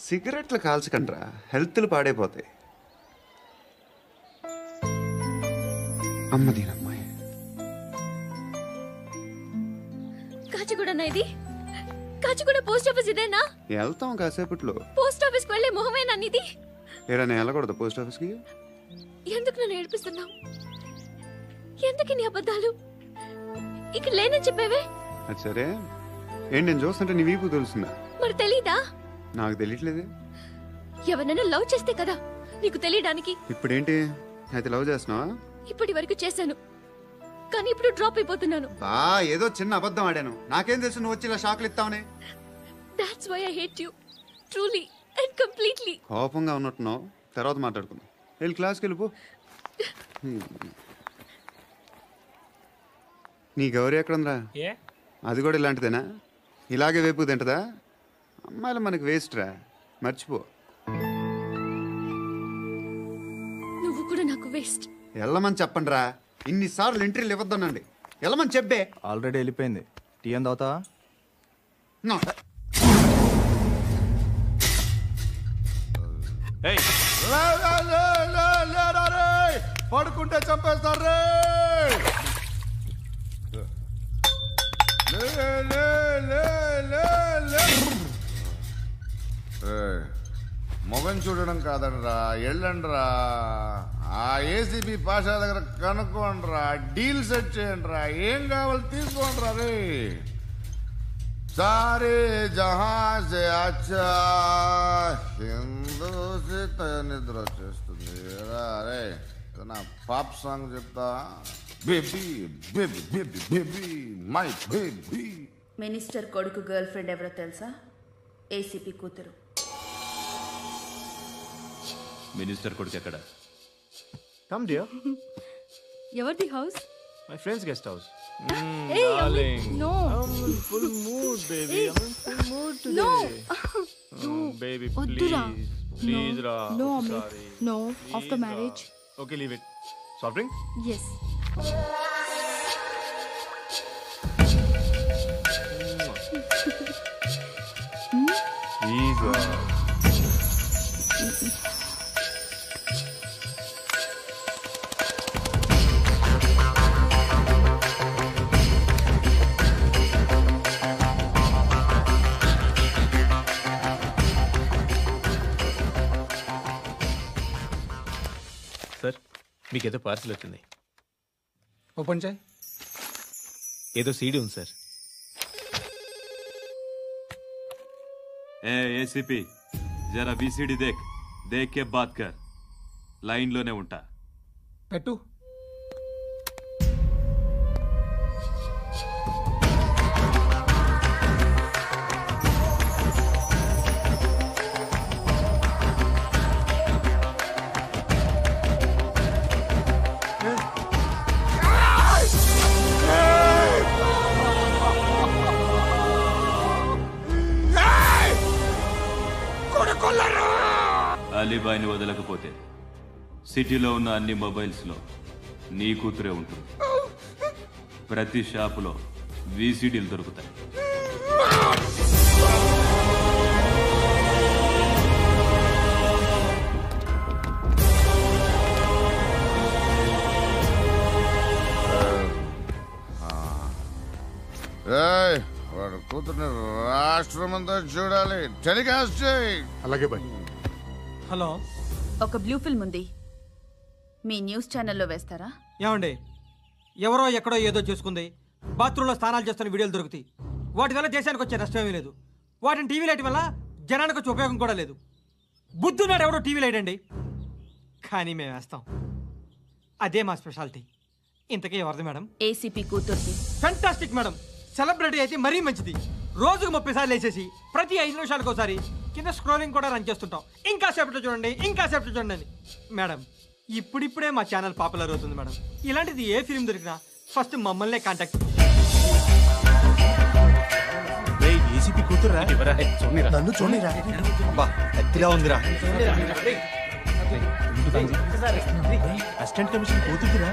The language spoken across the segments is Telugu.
సిగరెట్లు కాల్చకండ్రా, హెల్త్లు పాడైపోతాయి. అమ్మదీనమ్మాయి కాచిగూడనా ఇది? కాచిగూడ పోస్ట్ ఆఫీస్ ఇదేనా? వెళ్తాం కాసేపట్లో. పోస్ట్ ఆఫీస్ కి వెళ్ళే మొహమేనా ఇది? ఏడా నేను వెళ్ళకూడదు పోస్ట్ ఆఫీస్కి? ఎందుకు నన్ను ఏడిపిస్తున్నావు? ఎందుకు నీ అబద్ధాలు? ఇక్కడ లేనని చెప్పేవే. అది సరే, ఏంటి నేను చూస్తుంటే నీ వీపు తెలుస్తుందా? మరి తెలీదా? నాకు తెలియట్లేదే. ఎవరైనా లవ్ చేస్తే కదా నీకు తెలియడానికి. ఇప్పుడేంటి అయితే లవ్ చేస్తున్నావా? ఇప్పటి వరకు చేశాను, కానీ ఇప్పుడు డ్రాప్ అయిపోతున్నాను. ఏదో చిన్న అబద్ధం ఆడాను, నాకేం తెలుసు నువ్వు వచ్చి ఇలా షాక్లు ఇస్తావని. That's why I hate you, truly and completely. కోపంగా ఉన్నట్టున్నావు, తర్వాత మాట్లాడుకుందాం. వెళ్ళి క్లాస్కి వెళ్ళిపో. నీ గౌరీ ఎక్కడుందిరా? అది కూడా ఇలాంటిదేనా? ఇలాగే వేపు తింటదా? అమ్మాయిలు మనకి వేస్ట్ రా, మర్చిపో. నువ్వు కూడా నాకు వేస్ట్. వెళ్ళమని చెప్పండి రా, ఇన్నిసార్లు ఎంట్రీలు ఇవ్వద్దనండి. వెళ్ళమని చెప్పే. ఆల్రెడీ వెళ్ళిపోయింది. టీ అని తాగుతావా? పడుకుంటే చంపేస్తారు. మొగం చూడడం కాదండ్రా, వెళ్ళండ్రా. ఆ ఏసీపీ పాషా దగ్గర కనుక్కోండ్రా, డీల్ సెట్ చేయండిరా, ఏం కావాలి తీసుకోండిరా. రే సారే జహా సే అచ్చా హిందూ నిద్ర వచ్చేస్తుంది. రే నా పాప్ సాంగ్ చెప్తా. Baby baby baby baby my baby. Minister కొడుకు గర్ల్ ఫ్రెండ్ ఎవరో తెలుసా? ఏసీపీ కూతురు. మినిస్టర్ కొడుకు ఎక్కడ? Come dear. ఎవరిది house? My friends guest house. Hey, Amit, no. I'm in full mood, baby. I'm in full mood today. No. Baby, Oddura. please, Ra. No, Amit. Sorry. No, Please, after Ra. marriage. Okay, leave it. Soft drink? Yes. Please, Ra. Sir, మీకేదో పార్సిల్ వచ్చింది. ఓపెన్ చేయి. ఏదో సీడీ ఉంది సార్. ఏసీపీ జరా వీసీడీ దేక్ కే బాత్ కర్. లైన్ లోనే ఉంటా. పెట్టు. అలీబాయిని వదలకపోతే సిటీలో ఉన్న అన్ని మొబైల్స్లో నీ కూతురే ఉంటుంది. ప్రతి షాపులో వీసీడీలు దొరుకుతాయి. వాడు కూతుర్ని రాష్ట్రం అంతా చూడాలి. టెలికాస్ట్ చేయి. అలాగే బాయ్. హలో, ఒక బ్లూ ఫిల్మ్ ఉంది, మీ న్యూస్ ఛానల్లో వేస్తారా? ఏమండి, ఎవరో ఎక్కడో ఏదో చేసుకుంది, బాత్రూంలో స్నానాలు చేస్తున్న వీడియోలు దొరుకుతాయి. వాటి వల్ల దేశానికి వచ్చే నష్టమేమీ లేదు. వాటిని టీవీ లైట్ వల్ల జనానికి వచ్చే ఉపయోగం కూడా లేదు. బుద్ధున్నాడు ఎవడో టీవీ లైట్ అండి, కానీ మేము వేస్తాం. అదే మా స్పెషాలిటీ. ఇంతకీ ఎవరిది మేడం? ఏసీపీ కూతుర్ది. Fantastic madam. సెలబ్రిటీ అయితే మరీ మంచిది. రోజుకు 30 సార్లు వేసేసి ప్రతి 5 నిమిషాలకు ఒకసారి కింద స్క్రోలింగ్ కూడా రన్ చేస్తుంటాం. ఇంకా సేపట్లో చూడండి, ఇంకా సేపట్లో చూడండి అని. మేడం, ఇప్పుడిప్పుడే మా ఛానల్ పాపులర్ అవుతుంది మేడం. ఇలాంటిది ఏ ఫిల్మ్ దొరికినా ఫస్ట్ మమ్మల్నే కాంటాక్ట్. ఏసీపీ కూతురా? నన్ను చూడరా. అబ్బా ఎత్తిగా ఉందిరా. అసిస్టెంట్ కమిషన్ కూతురా?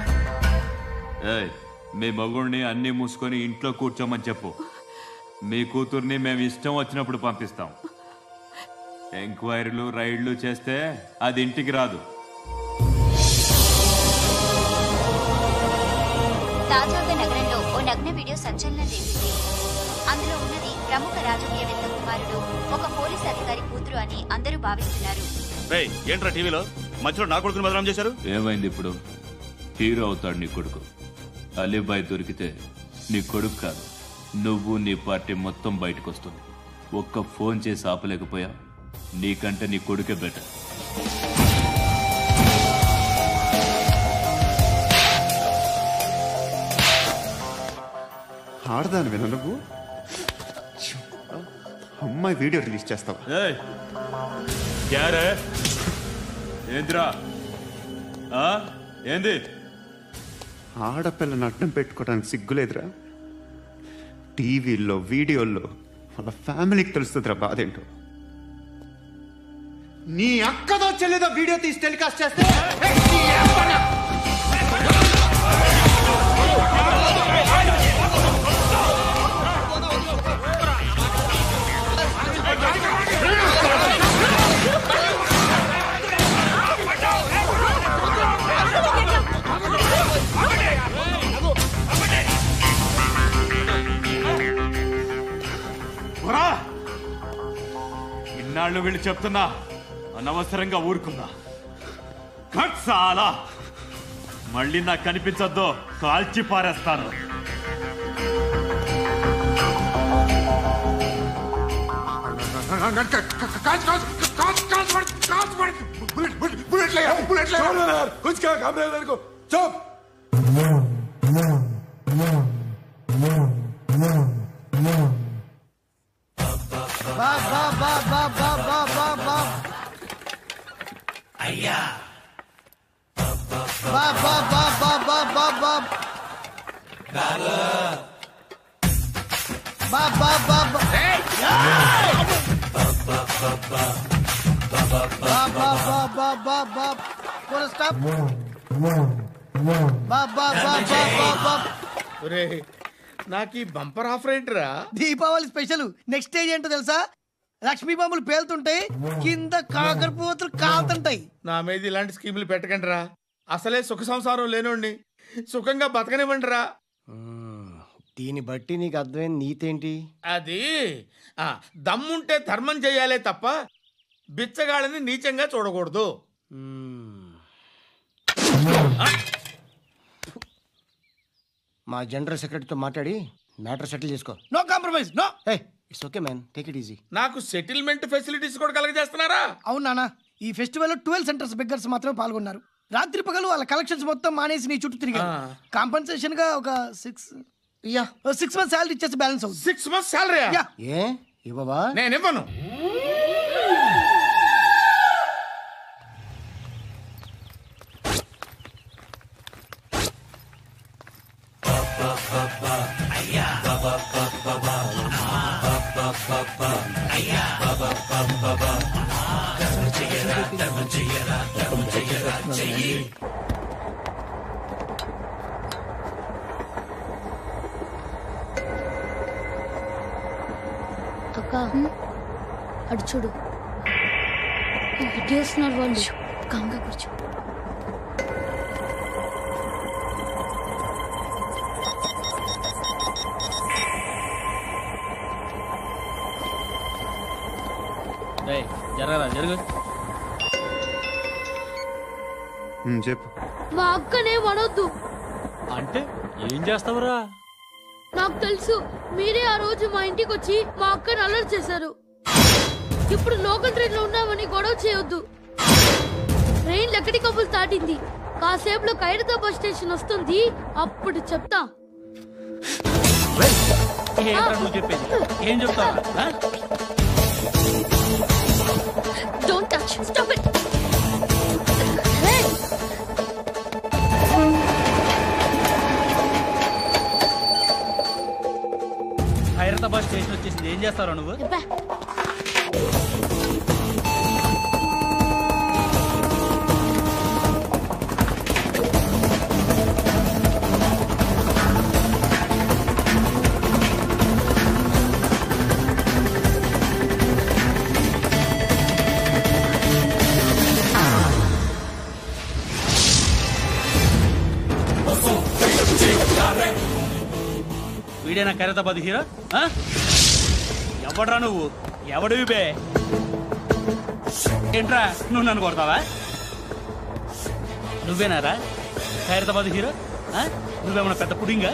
మీ మగుడిని అన్ని మూసుకొని ఇంట్లో కూర్చోమని చెప్పు. మీ కూతుర్ని మేము ఇష్టం వచ్చినప్పుడు పంపిస్తాం. ఎంక్వైరీలు రైడ్లు చేస్తే అది ఇంటికి రాదు. తాజాగా నగరంలో ఓ నగ్న వీడియో సంచలనం రేపింది. అందులో ఉన్నది ప్రముఖ రాజకీయవేత్త కుమారుడు, ఒక పోలీస్ అధికారి కూతురు అని అందరూ భావిస్తున్నారు. ఏంట్రా టీవీలో మధ్యలో నా కొడుకుని బదనాం చేశారు? ఏమైంది ఇప్పుడు? హీరో అవుతాడు నీ కొడుకు. అలీబాయ్ దొరికితే నీ కొడుకు కాదు, నువ్వు నీ పార్టీ మొత్తం బయటకు వస్తుంది. ఒక్క ఫోన్ చేసి ఆపలేకపోయా, నీకంటే నీ కొడుకే బెటర్. ఆడదాను విన నువ్వు అమ్మాయి వీడియో రిలీజ్ చేస్తావా? ఏంద్రా ఏంది? ఆడపిల్లని అడ్డం పెట్టుకోవడానికి సిగ్గులేదురా? టీవీల్లో వీడియోల్లో వాళ్ళ ఫ్యామిలీకి తెలుస్తుందిరా బాధేంటో. నీ అక్కదో చెల్లిదో వీడియో తీసి టెలికాస్ట్ చేస్తే ఇన్నాళ్ళు వీళ్ళు చెప్తున్నా అనవసరంగా ఊరుకున్నా. చాలా మళ్ళీ నాకు కనిపించొద్దు, కాల్చి పారేస్తాను. అయ్యా నాకు ఈ బంపర్ ఆఫర్ ఏంటిరా? దీపావళి స్పెషల్. నెక్స్ట్ స్టేజ్ ఏంటో తెలుసా? లక్ష్మీ బాంబులు పేలుతుంటాయి, కింద కాకరపోతులు కాలుతుంటాయి. నా మీద ఇలాంటి స్కీములు పెట్టకండి రా. అసలే సుఖ సంసారం లేనోడిని సుఖంగా బతకనివ్వండి రా. దీన్ని బట్టి నీకు అర్థమైన నీతేంటి? అది దమ్ముంటే ధర్మం చెయ్యాలే తప్ప బిచ్చగాళ్ళని నీచంగా చూడకూడదు. మా జనరల్ సెక్రటరీతో మాట్లాడి మ్యాటర్ సెటిల్ చేసుకో. No compromise, no. It's okay man, take it easy. నాకు సెటిల్మెంట్ ఫెసిలిటీస్ కూడా కలగజేస్తున్నారా? అవును నాన్న, ఈ ఫెస్టివల్ లో 12 సెంటర్స్ బెగ్గర్స్ మాత్రమే పాల్గొన్నారు. రాత్రి పగలు వాళ్ళ కలెక్షన్స్ మొత్తం మానేసి నీ చుట్టూ తిరిగారు. కాంపన్సేషన్ గా ఒక 6 months సాలరీ ఇచ్చేసి బ్యాలెన్స్ అవుతుంది. 6 months సాలరీ? ఏ ఇవ్వవా? నేను ఇవ్వను. అక్క అడు చూడు, ఇటేస్తున్నారు వాళ్ళు. కంగా కూర్చో. జరగరా జరుగు. చెప్పు. మా అక్కనే వనొద్దు అంటే ఏం చేస్తావురా? నాకు తెలుసు, మీరే ఆ రోజు మా ఇంటికి వచ్చి మా అక్కని అల్లరి చేశారు. ఇప్పుడు లోకల్ ట్రైన్ లో ఉన్నామని గొడవ చేయొద్దు. ట్రైన్ లక్కడి కబులు దాటింది, కాసేపులో ఖైరతాబాద్ బస్ స్టేషన్ వస్తుంది, అప్పుడు చెప్తా. ఏం చెప్తావు? Don't touch, stop it. Khairatabad station వచ్చేసింది, ఏం చేస్తారా నువ్వు? వీడేనా ఖైరతాబాద్ హీరో? ఎవడ్రా నువ్వు? ఎవడివి బే? ఏంట్రా నువ్వు నన్ను కొడతావా? నువ్వేనారా ఖైరతాబాద్ హీరో? నువ్వేమన్నా పెద్ద పుడింగా?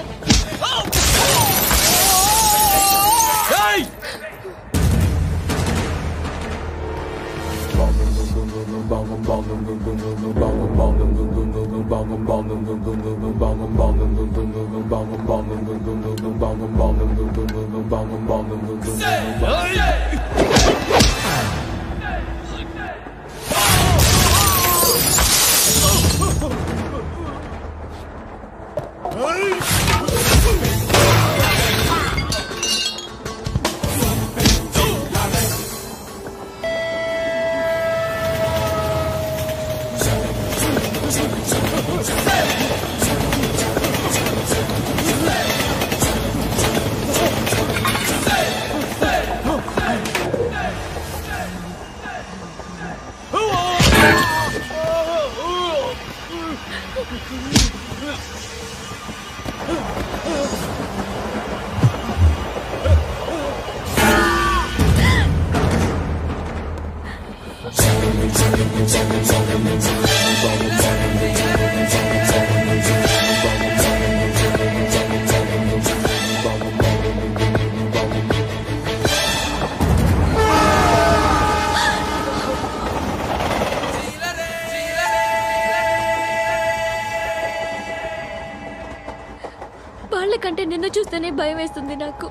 వాళ్ళకంటే నిన్ను చూస్తేనే భయం వేస్తుంది నాకు.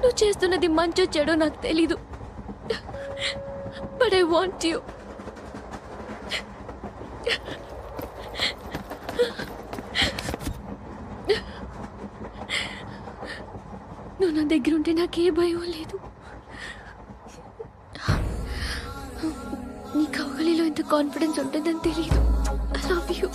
నువ్వు చేస్తున్నది మంచో చెడో నాకు తెలీదు. But I want you. నువ్వు నా దగ్గర ఉంటే నాకే భయం లేదు. నీ కౌగలిలో ఇంత కాన్ఫిడెన్స్ ఉంటుందని తెలీదు. I love you.